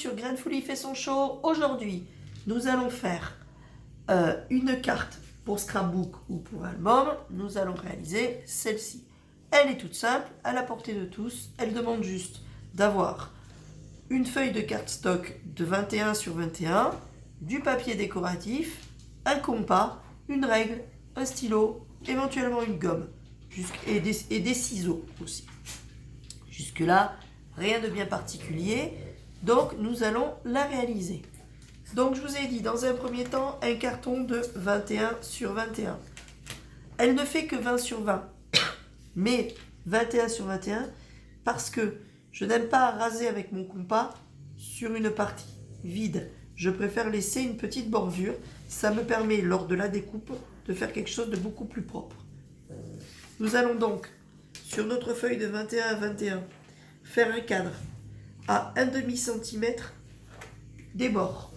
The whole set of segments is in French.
sur Grainfully fait son show. Aujourd'hui, nous allons faire une carte pour scrapbook ou pour album. Nous allons réaliser celle-ci. Elle est toute simple, à la portée de tous. Elle demande juste d'avoir une feuille de cardstock de 21 sur 21, du papier décoratif, un compas, une règle, un stylo, éventuellement une gomme et des ciseaux aussi. Jusque-là, rien de bien particulier, donc nous allons la réaliser. Donc je vous ai dit dans un premier temps un carton de 21 sur 21. Elle ne fait que 20 sur 20, mais 21 sur 21 parce que je n'aime pas raser avec mon compas sur une partie vide. Je préfère laisser une petite bordure. Ça me permet lors de la découpe de faire quelque chose de beaucoup plus propre. Nous allons donc sur notre feuille de 21 à 21 faire un cadre à 1/2 cm des bords.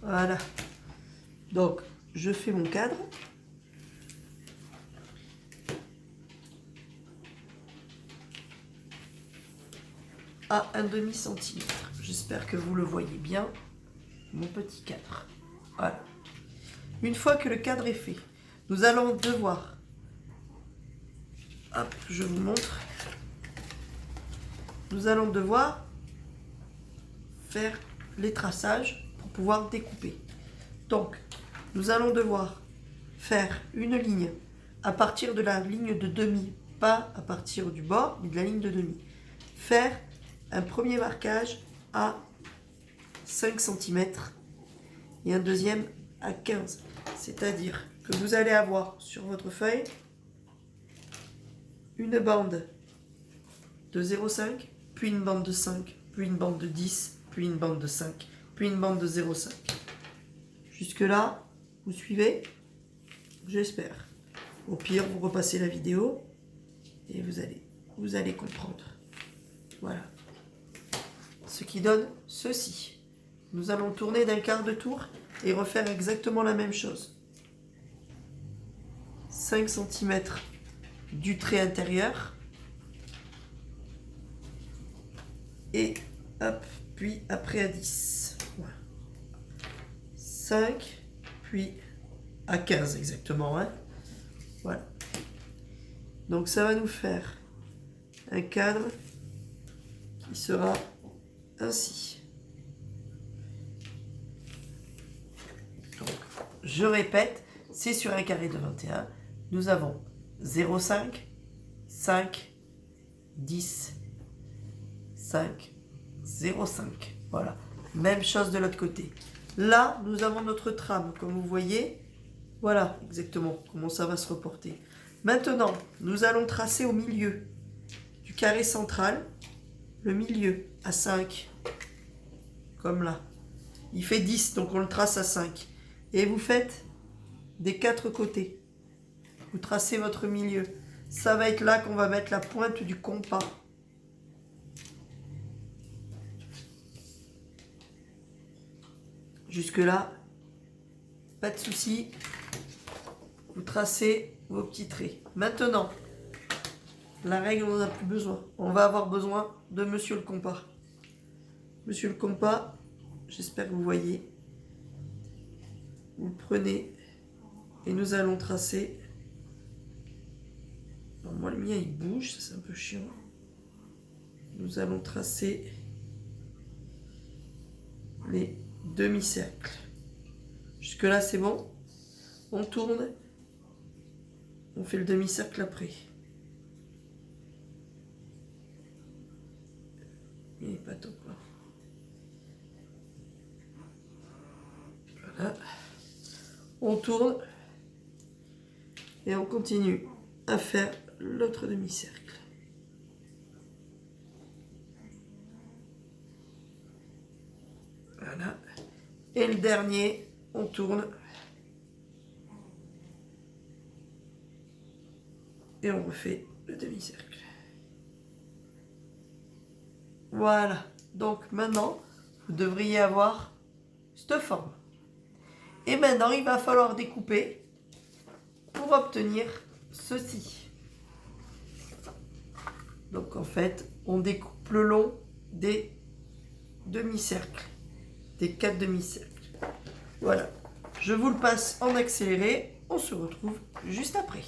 Voilà. Donc, je fais mon cadre. À 1/2 cm. J'espère que vous le voyez bien, mon petit cadre. Voilà. Une fois que le cadre est fait, nous allons devoir... Hop, je vous montre. Nous allons devoir faire les traçages pour pouvoir découper. Donc, nous allons devoir faire une ligne à partir de la ligne de demi, pas à partir du bord, mais de la ligne de demi. Faire un premier marquage à 5 cm et un deuxième à 15. C'est-à-dire que vous allez avoir sur votre feuille une bande de 0,5, puis une bande de 5, puis une bande de 10, puis une bande de 5, puis une bande de 0,5. Jusque-là, vous suivez? J'espère. Au pire, vous repassez la vidéo et vous allez comprendre. Voilà. Ce qui donne ceci. Nous allons tourner d'un quart de tour et refaire exactement la même chose. 5 cm du trait intérieur. Et hop, puis après à 10. Voilà. 5, puis à 15 exactement. Hein. Voilà. Donc ça va nous faire un cadre qui sera ainsi. Donc, je répète, c'est sur un carré de 21. Nous avons 0,5, 5, 10, 5, 0,5. Voilà. Même chose de l'autre côté. Là, nous avons notre trame, comme vous voyez. Voilà exactement comment ça va se reporter. Maintenant, nous allons tracer au milieu du carré central, le milieu à 5, comme là. Il fait 10, donc on le trace à 5. Et vous faites des 4 côtés. Vous tracez votre milieu. Ça va être là qu'on va mettre la pointe du compas. Jusque-là, pas de souci. Vous tracez vos petits traits. Maintenant, la règle, on n'en a plus besoin. On va avoir besoin de Monsieur le compas. Monsieur le compas, j'espère que vous voyez. Vous le prenez et nous allons tracer. Alors moi, le mien, il bouge, ça c'est un peu chiant. Nous allons tracer les demi-cercles. Jusque-là, c'est bon. On tourne. On fait le demi-cercle après. Il n'est pas top là. Voilà. On tourne. Et on continue à faire l'autre demi-cercle. Voilà. Et le dernier, on tourne. Et on refait le demi-cercle. Voilà. Donc maintenant, vous devriez avoir cette forme. Et maintenant, il va falloir découper pour obtenir ceci. Donc en fait, on découpe le long des demi-cercles, des 4 demi-cercles. Voilà. Je vous le passe en accéléré. On se retrouve juste après.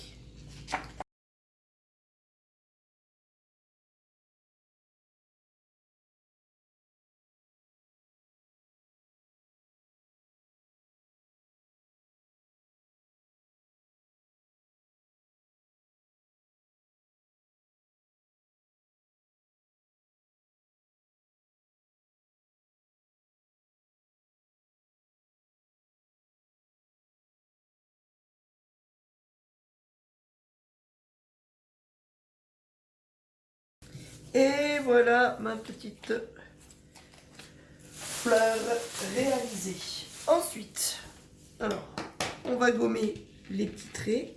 Et voilà ma petite fleur réalisée. Ensuite, alors, on va gommer les petits traits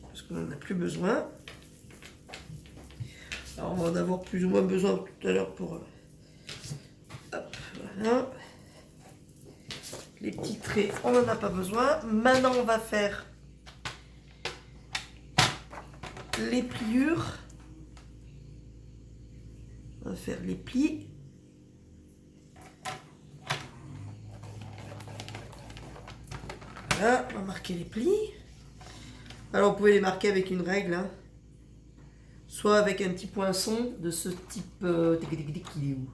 parce qu'on n'en a plus besoin. Alors, on va en avoir plus ou moins besoin tout à l'heure pour... Hop, voilà. Les petits traits, on n'en a pas besoin. Maintenant, on va faire les pliures. On va faire les plis. Voilà, on va marquer les plis. Alors, vous pouvez les marquer avec une règle, hein. Soit avec un petit poinçon de ce type. Il est où?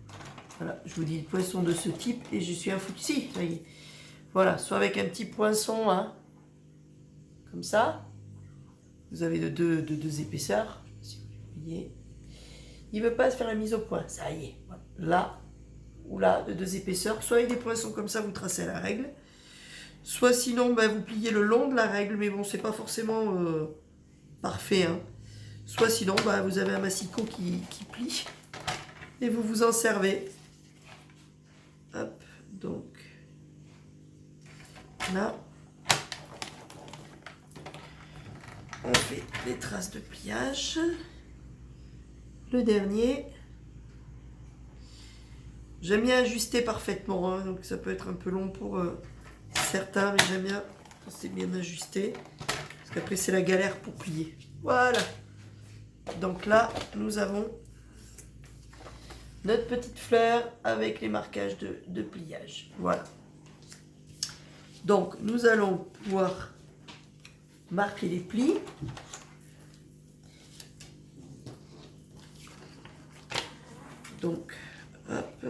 Voilà, je vous dis le poinçon de ce type et je suis un foutu. Si, ça y est. Voilà, soit avec un petit poinçon, hein, comme ça. Vous avez de deux épaisseurs. Si vous voyez. Il ne veut pas se faire la mise au point. Ça y est. Voilà. Là ou là, de 2 épaisseurs. Soit avec des poinçons comme ça, vous tracez la règle. Soit sinon, ben, vous pliez le long de la règle. Mais bon, c'est pas forcément parfait, hein. Soit sinon, bah, vous avez un massicot qui plie et vous vous en servez. Hop, donc là, on fait les traces de pliage. Le dernier, j'aime bien ajuster parfaitement, hein, donc ça peut être un peu long pour certains, mais j'aime bien quand c'est bien ajusté, parce qu'après c'est la galère pour plier. Voilà. Donc là, nous avons notre petite fleur avec les marquages de pliage. Voilà. Donc, nous allons pouvoir marquer les plis. Donc, hop.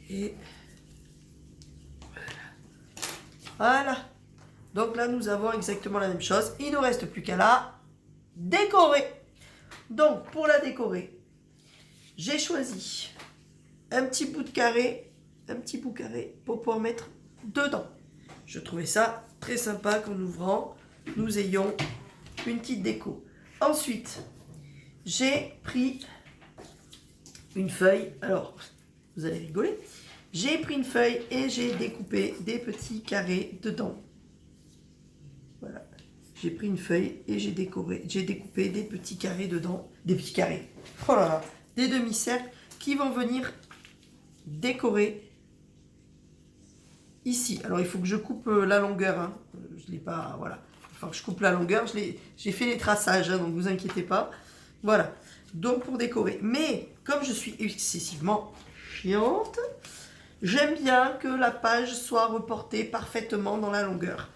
Et voilà. Donc là, nous avons exactement la même chose. Il ne nous reste plus qu'à la décorer. Donc, pour la décorer, j'ai choisi un petit bout carré pour pouvoir mettre dedans. Je trouvais ça très sympa qu'en ouvrant, nous ayons une petite déco. Ensuite, j'ai pris une feuille. Alors, vous allez rigoler. J'ai pris une feuille et j'ai découpé des petits carrés dedans. Voilà. J'ai pris une feuille et j'ai découpé des petits carrés dedans. Des petits carrés. Oh là là. Des demi-cercles qui vont venir décorer ici. Alors, il faut que je coupe la longueur. Hein. Je ne l'ai pas... Voilà. Enfin, je coupe la longueur. J'ai fait les traçages, hein, donc ne vous inquiétez pas. Voilà. Donc, pour décorer. Mais, comme je suis excessivement chiante, j'aime bien que la page soit reportée parfaitement dans la longueur.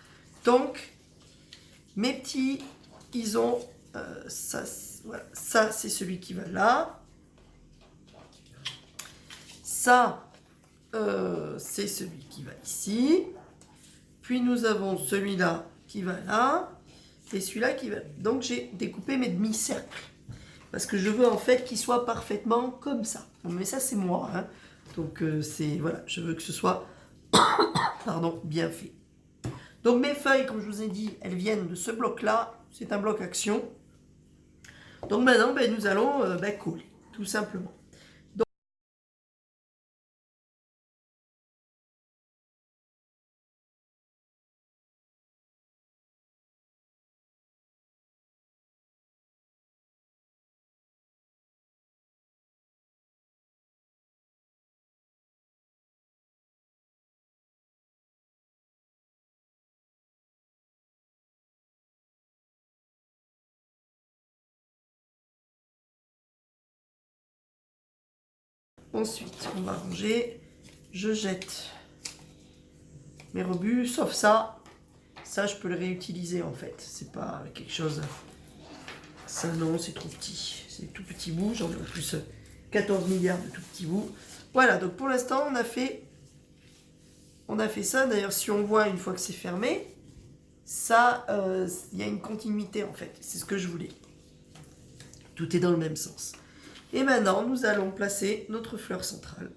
Donc, mes petits, ils ont... ça, voilà. Ça, c'est celui qui va là. Ça, c'est celui qui va ici. Puis, nous avons celui-là qui va là. Et celui-là qui va... Donc, j'ai découpé mes demi-cercles. Parce que je veux, en fait, qu'ils soient parfaitement comme ça. Mais ça, c'est moi, hein. Donc, c'est... Voilà, je veux que ce soit... pardon, bien fait. Donc, mes feuilles, comme je vous ai dit, elles viennent de ce bloc-là. C'est un bloc action. Donc maintenant, nous allons coller, tout simplement. Ensuite, on va ranger. Je jette mes rebuts, sauf ça. Ça, je peux le réutiliser en fait. C'est pas quelque chose... Ça, non, c'est trop petit. C'est tout petit bout. J'en ai en plus 14 milliards de tout petits bouts. Voilà, donc pour l'instant, on a fait ça. D'ailleurs, si on voit une fois que c'est fermé, ça, il y a une continuité en fait. C'est ce que je voulais. Tout est dans le même sens. Et maintenant, nous allons placer notre fleur centrale.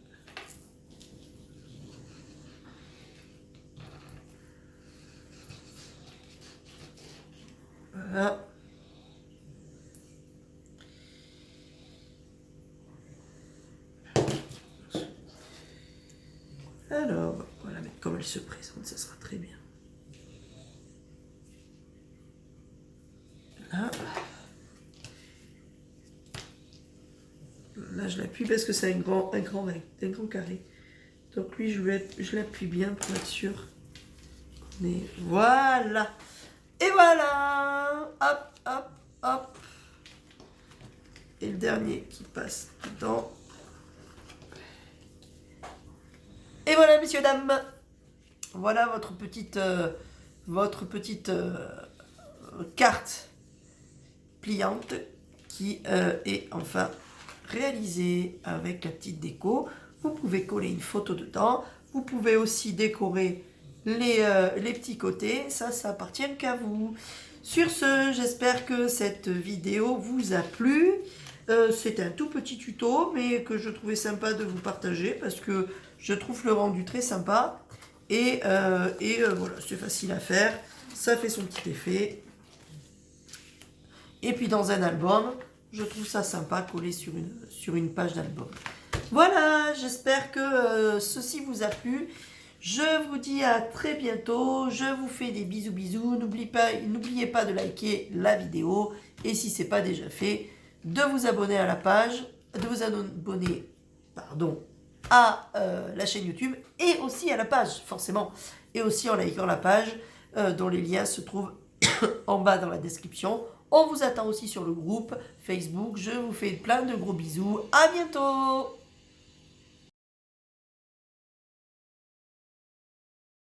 Voilà. Alors, on va la mettre comme elle se présente, ça sera très bien. Là. Là, je l'appuie parce que c'est un grand carré. Donc lui, je l'appuie bien pour être sûr. Mais voilà. Et voilà. Hop, hop, hop. Et le dernier qui passe dedans. Et voilà, messieurs, dames. Voilà votre petite carte pliante qui est enfin réalisée avec la petite déco. Vous pouvez coller une photo dedans. Vous pouvez aussi décorer les petits côtés. Ça appartient qu'à vous. Sur ce, j'espère que cette vidéo vous a plu. C'est un tout petit tuto, mais que je trouvais sympa de vous partager parce que je trouve le rendu très sympa. Et voilà, c'est facile à faire. Ça fait son petit effet. Et puis dans un album, je trouve ça sympa collé sur une page d'album. Voilà, j'espère que ceci vous a plu. Je vous dis à très bientôt. Je vous fais des bisous. N'oubliez pas de liker la vidéo. Et si ce n'est pas déjà fait, de vous abonner à la page, à la chaîne YouTube et aussi à la page, forcément. Et aussi en likant la page, dont les liens se trouvent en bas dans la description. On vous attend aussi sur le groupe Facebook. Je vous fais plein de gros bisous. À bientôt!